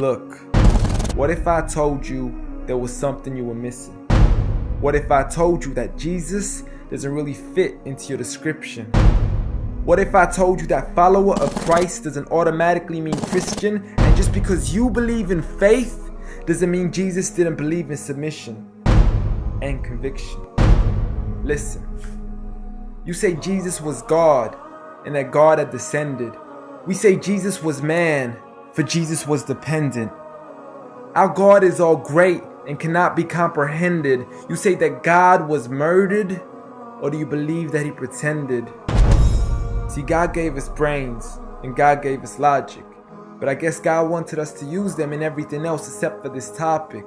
Look, what if I told you there was something you were missing? What if I told you that Jesus doesn't really fit into your description? What if I told you that follower of Christ doesn't automatically mean Christian, and just because you believe in faith doesn't mean Jesus didn't believe in submission and conviction? Listen, you say Jesus was God and that God had descended. We say Jesus was man, for Jesus was dependent. Our God is all great and cannot be comprehended. You say that God was murdered, or do you believe that he pretended? See, God gave us brains and God gave us logic, but I guess God wanted us to use them in everything else except for this topic.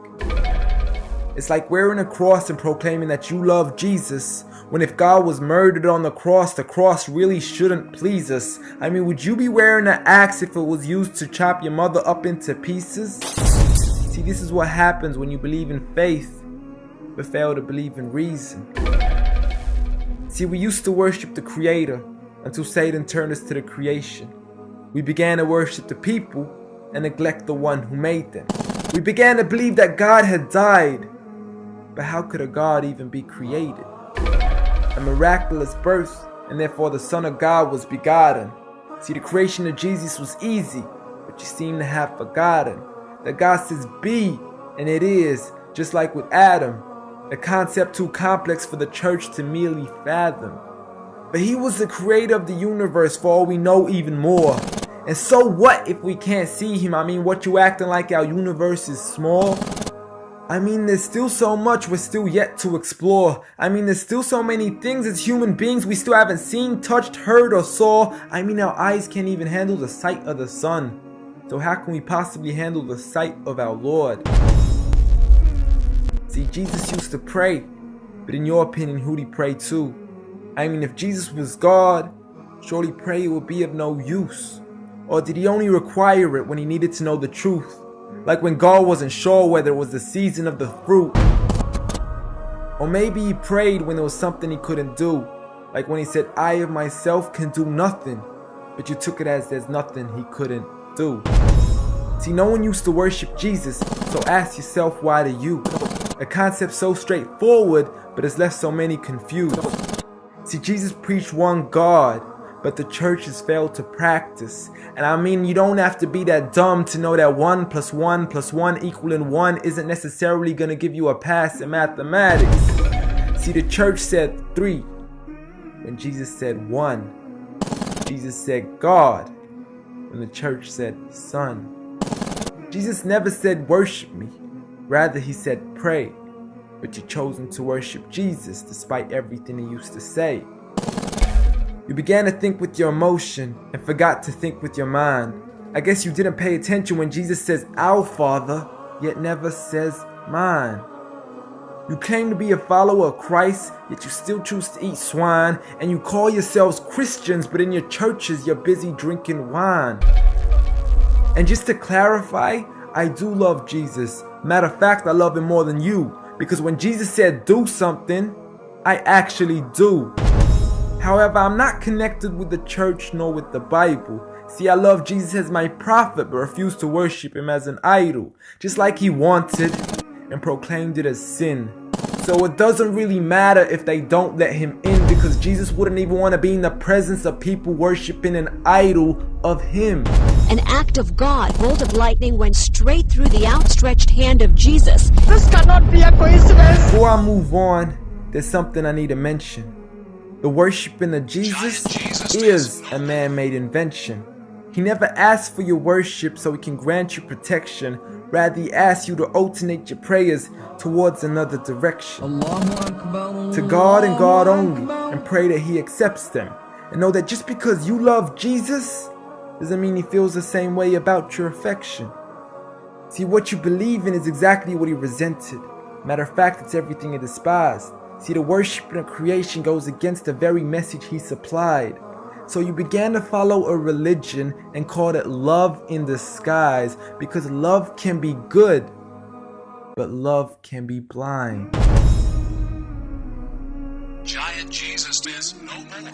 It's like wearing a cross and proclaiming that you love Jesus, when if God was murdered on the cross really shouldn't please us. I mean, would you be wearing an axe if it was used to chop your mother up into pieces? See, this is what happens when you believe in faith, but fail to believe in reason. See, we used to worship the Creator until Satan turned us to the creation. We began to worship the people and neglect the one who made them. We began to believe that God had died, but how could a God even be created? A miraculous birth, and therefore the Son of God was begotten. See, the creation of Jesus was easy, but you seem to have forgotten that God says be, and it is, just like with Adam, a concept too complex for the church to merely fathom. But he was the creator of the universe, for all we know, even more. And so what if we can't see him? I mean, what, you acting like our universe is small? I mean, there's still so much we're still yet to explore. I mean, there's still so many things as human beings we still haven't seen, touched, heard, or saw. I mean, our eyes can't even handle the sight of the sun. So how can we possibly handle the sight of our Lord? See, Jesus used to pray, but in your opinion, who'd he pray to? I mean, if Jesus was God, surely prayer would be of no use. Or did he only require it when he needed to know the truth? Like when God wasn't sure whether it was the season of the fruit. Or maybe he prayed when there was something he couldn't do. Like when he said, I of myself can do nothing. But you took it as there's nothing he couldn't do. See, no one used to worship Jesus, so ask yourself, why do you? A concept so straightforward, but has left so many confused. See, Jesus preached one God, but the church has failed to practice. And I mean, you don't have to be that dumb to know that 1 + 1 + 1 equaling 1 isn't necessarily going to give you a pass in mathematics. See, the church said 3, when Jesus said 1. Jesus said God, when the church said Son. Jesus never said worship me, rather he said pray. But you've chosen to worship Jesus despite everything he used to say. You began to think with your emotion and forgot to think with your mind. I guess you didn't pay attention when Jesus says our Father, yet never says mine. You claim to be a follower of Christ, yet you still choose to eat swine. And you call yourselves Christians, but in your churches you're busy drinking wine. And just to clarify, I do love Jesus. Matter of fact, I love him more than you. Because when Jesus said do something, I actually do. However, I'm not connected with the church nor with the Bible. See, I love Jesus as my prophet, but refuse to worship him as an idol, just like he wanted and proclaimed it as sin. So it doesn't really matter if they don't let him in, because Jesus wouldn't even want to be in the presence of people worshiping an idol of him. An act of God, bolt of lightning went straight through the outstretched hand of Jesus. This cannot be a coincidence. Before I move on, there's something I need to mention. The worshiping of Jesus is a man-made invention. He never asked for your worship so he can grant you protection. Rather, he asks you to alternate your prayers towards another direction. To God and God only, and pray that he accepts them. And know that just because you love Jesus doesn't mean he feels the same way about your affection. See, what you believe in is exactly what he resented. Matter of fact, it's everything he despised. See, the worship of creation goes against the very message he supplied. So you began to follow a religion and called it love in disguise, because love can be good, but love can be blind. Giant Jesus is no more.